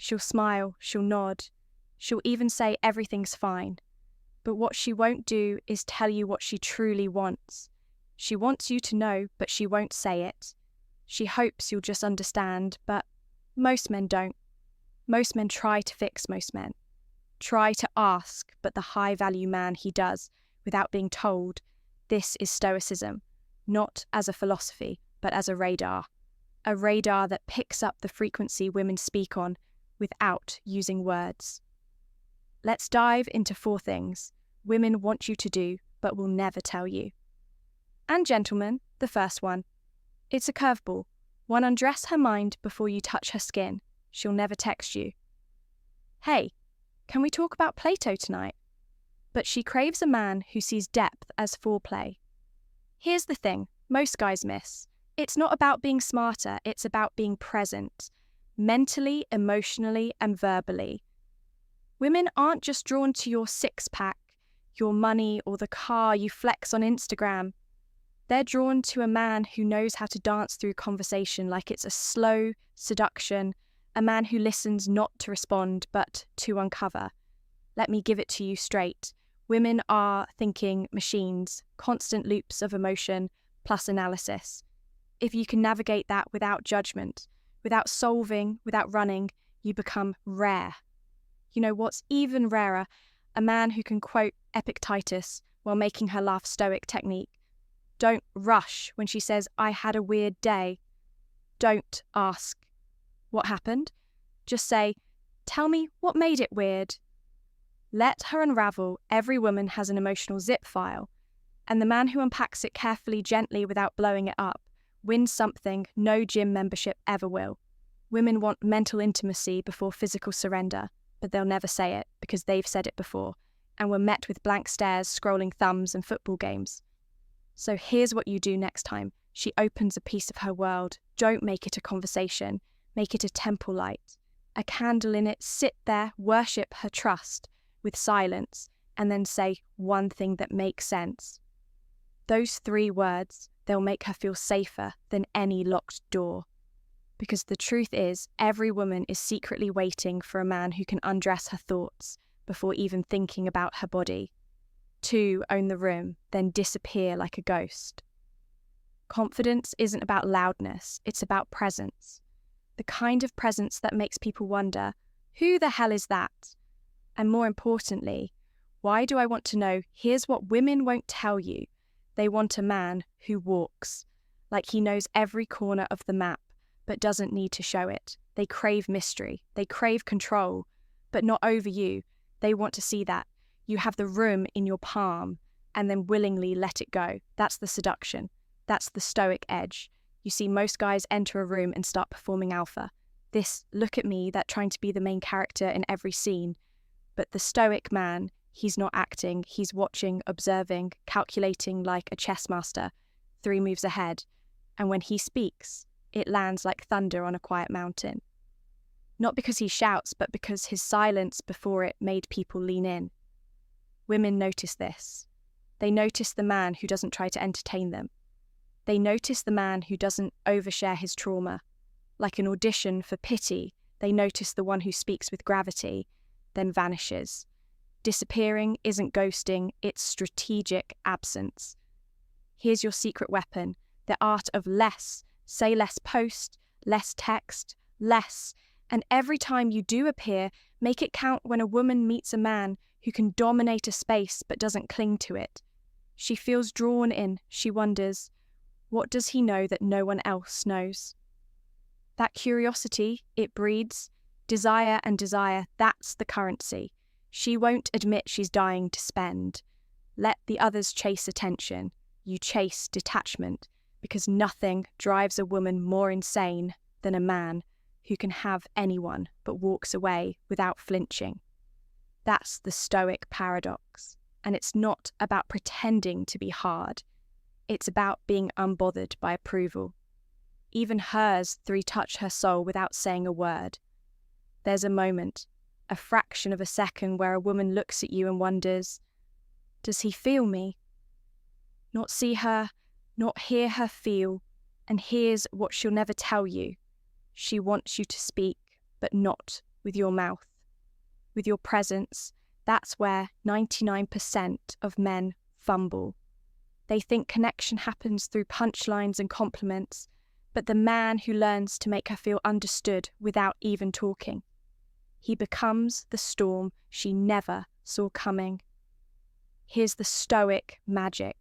She'll smile, she'll nod, she'll even say everything's fine. But what she won't do is tell you what she truly wants. She wants you to know, but she won't say it. She hopes you'll just understand, but most men don't. Most men try to fix most men. Try to ask, but the high-value man he does without being told. This is Stoicism, not as a philosophy, but as a radar. A radar that picks up the frequency women speak on without using words. Let's dive into 4 things women want you to do, but will never tell you. And gentlemen, the first one. It's a curveball. One, undress her mind before you touch her skin. She'll never text you. Hey, can we talk about Plato tonight? But she craves a man who sees depth as foreplay. Here's the thing most guys miss. It's not about being smarter, it's about being present. Mentally, emotionally, and verbally. Women aren't just drawn to your six-pack, your money, or the car you flex on Instagram. They're drawn to a man who knows how to dance through conversation like it's a slow seduction, a man who listens not to respond, but to uncover. Let me give it to you straight. Women are thinking machines, constant loops of emotion plus analysis. If you can navigate that without judgment, without solving, without running, you become rare. You know what's even rarer? A man who can quote Epictetus while making her laugh Stoic technique. Don't rush when she says, I had a weird day. Don't ask, what happened? Just say, tell me what made it weird. Let her unravel. Every woman has an emotional zip file, and the man who unpacks it carefully, gently, without blowing it up, wins something no gym membership ever will. Women want mental intimacy before physical surrender, but they'll never say it because they've said it before, and were met with blank stares, scrolling thumbs, and football games. So here's what you do next time. She opens a piece of her world. Don't make it a conversation. Make it a temple light. A candle in it, sit there, worship her trust with silence, and then say one thing that makes sense. Those 3 words, they'll make her feel safer than any locked door. Because the truth is, every woman is secretly waiting for a man who can undress her thoughts before even thinking about her body. 2, own the room, then disappear like a ghost. Confidence isn't about loudness, it's about presence. The kind of presence that makes people wonder, who the hell is that? And more importantly, why do I want to know? Here's what women won't tell you. They want a man who walks, like he knows every corner of the map, but doesn't need to show it. They crave mystery. They crave control, but not over you. They want to see that. You have the room in your palm and then willingly let it go. That's the seduction. That's the Stoic edge. You see, most guys enter a room and start performing alpha. This look at me, that trying to be the main character in every scene. But the Stoic man, he's not acting. He's watching, observing, calculating like a chess master, 3 moves ahead. And when he speaks, it lands like thunder on a quiet mountain. Not because he shouts, but because his silence before it made people lean in. Women notice this. They notice the man who doesn't try to entertain them. They notice the man who doesn't overshare his trauma. Like an audition for pity, they notice the one who speaks with gravity, then vanishes. Disappearing isn't ghosting, it's strategic absence. Here's your secret weapon, the art of less. Say less post, less text, less. And every time you do appear, make it count when a woman meets a man who can dominate a space but doesn't cling to it. She feels drawn in, she wonders, what does he know that no one else knows? That curiosity, it breeds desire, and desire, that's the currency. She won't admit she's dying to spend. Let the others chase attention. You chase detachment, because nothing drives a woman more insane than a man who can have anyone but walks away without flinching. That's the Stoic paradox, and it's not about pretending to be hard. It's about being unbothered by approval. Even hers 3 touch her soul without saying a word. There's a moment, a fraction of a second, where a woman looks at you and wonders, does he feel me? Not see her, not hear her feel, and here's what she'll never tell you. She wants you to speak, but not with your mouth, with your presence. That's where 99% of men fumble. They think connection happens through punchlines and compliments, but the man who learns to make her feel understood without even talking, he becomes the storm she never saw coming. Here's the Stoic magic.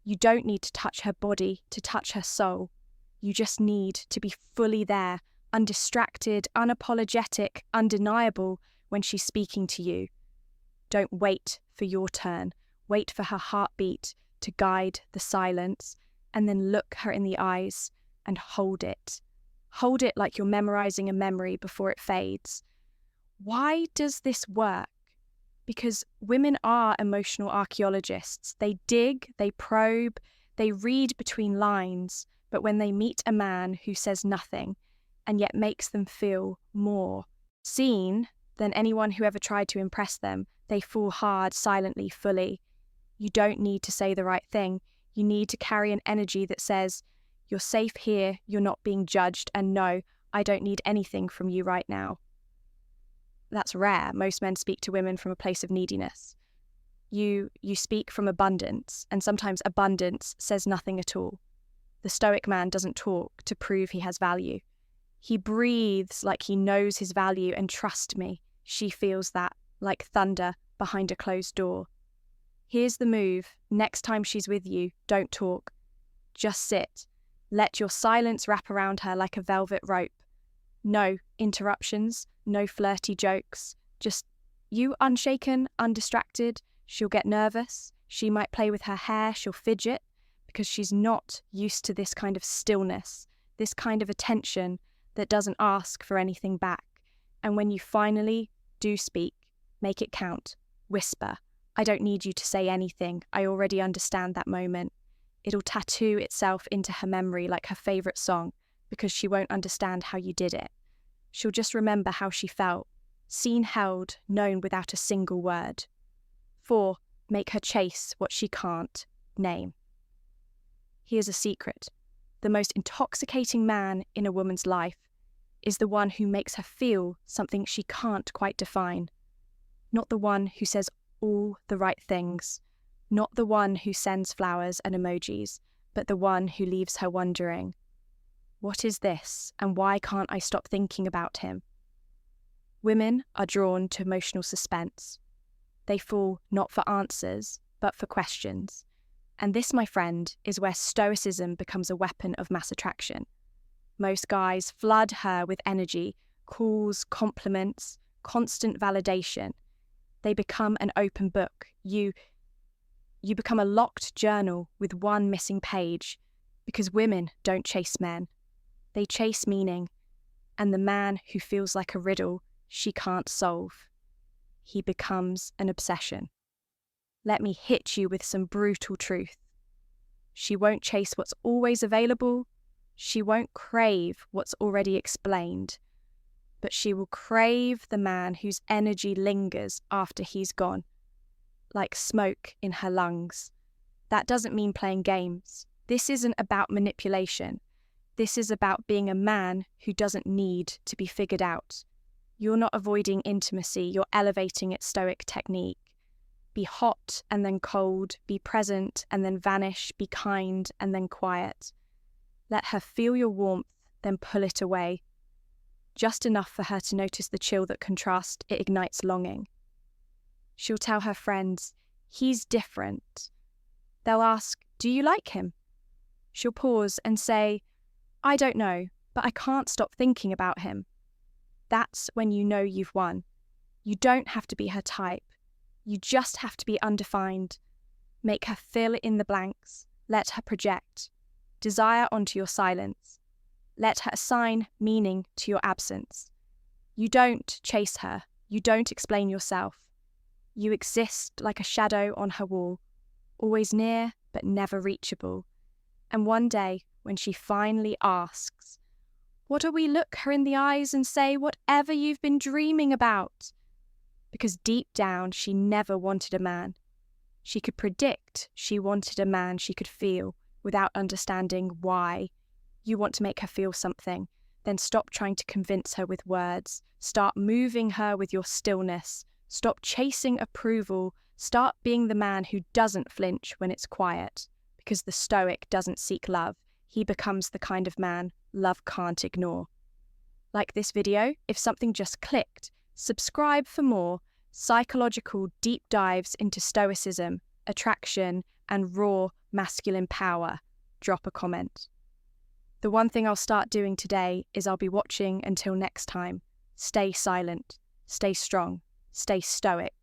You don't need to touch her body to touch her soul. You just need to be fully there, undistracted, unapologetic, undeniable when she's speaking to you. Don't wait for your turn. Wait for her heartbeat to guide the silence, and then look her in the eyes and hold it. Hold it like you're memorizing a memory before it fades. Why does this work? Because women are emotional archaeologists. They dig, they probe, they read between lines, but when they meet a man who says nothing and yet makes them feel more seen than anyone who ever tried to impress them, they fall hard, silently, fully. You don't need to say the right thing. You need to carry an energy that says, you're safe here, you're not being judged, and no, I don't need anything from you right now. That's rare. Most men speak to women from a place of neediness. You speak from abundance, and sometimes abundance says nothing at all. The Stoic man doesn't talk to prove he has value. He breathes like he knows his value, and trust me, she feels that, like thunder behind a closed door. Here's the move. Next time she's with you, don't talk. Just sit. Let your silence wrap around her like a velvet rope. No interruptions, no flirty jokes. Just you unshaken, undistracted. She'll get nervous. She might play with her hair. She'll fidget because she's not used to this kind of stillness, this kind of attention that doesn't ask for anything back. And when you finally do speak, make it count. Whisper. I don't need you to say anything. I already understand that moment. It'll tattoo itself into her memory like her favourite song, because she won't understand how you did it. She'll just remember how she felt, seen, held, known without a single word. 4. Make her chase what she can't name. Here's a secret. The most intoxicating man in a woman's life is the one who makes her feel something she can't quite define. Not the one who says all the right things, not the one who sends flowers and emojis, but the one who leaves her wondering, what is this, and why can't I stop thinking about him? Women are drawn to emotional suspense. They fall not for answers, but for questions. And this, my friend, is where Stoicism becomes a weapon of mass attraction. Most guys flood her with energy, calls, compliments, constant validation. They become an open book. You become a locked journal with one missing page, because women don't chase men. They chase meaning, and the man who feels like a riddle she can't solve. He becomes an obsession. Let me hit you with some brutal truth. She won't chase what's always available. She won't crave what's already explained. But she will crave the man whose energy lingers after he's gone, like smoke in her lungs. That doesn't mean playing games. This isn't about manipulation. This is about being a man who doesn't need to be figured out. You're not avoiding intimacy, you're elevating its Stoic technique. Be hot and then cold, be present and then vanish, be kind and then quiet. Let her feel your warmth, then pull it away. Just enough for her to notice the chill that contrasts, it ignites longing. She'll tell her friends, he's different. They'll ask, do you like him? She'll pause and say, I don't know, but I can't stop thinking about him. That's when you know you've won. You don't have to be her type. You just have to be undefined. Make her fill in the blanks. Let her project. Desire onto your silence. Let her assign meaning to your absence. You don't chase her. You don't explain yourself. You exist like a shadow on her wall, always near but never reachable. And one day, when she finally asks, what do we look her in the eyes and say, whatever you've been dreaming about? Because deep down, she never wanted a man. She could predict she wanted a man she could feel without understanding why. You want to make her feel something, then stop trying to convince her with words. Start moving her with your stillness. Stop chasing approval. Start being the man who doesn't flinch when it's quiet. Because the Stoic doesn't seek love. He becomes the kind of man love can't ignore. Like this video, if something just clicked, subscribe for more psychological deep dives into Stoicism, attraction, and raw masculine power. Drop a comment. The one thing I'll start doing today is I'll be watching until next time. Stay silent, stay strong, stay stoic.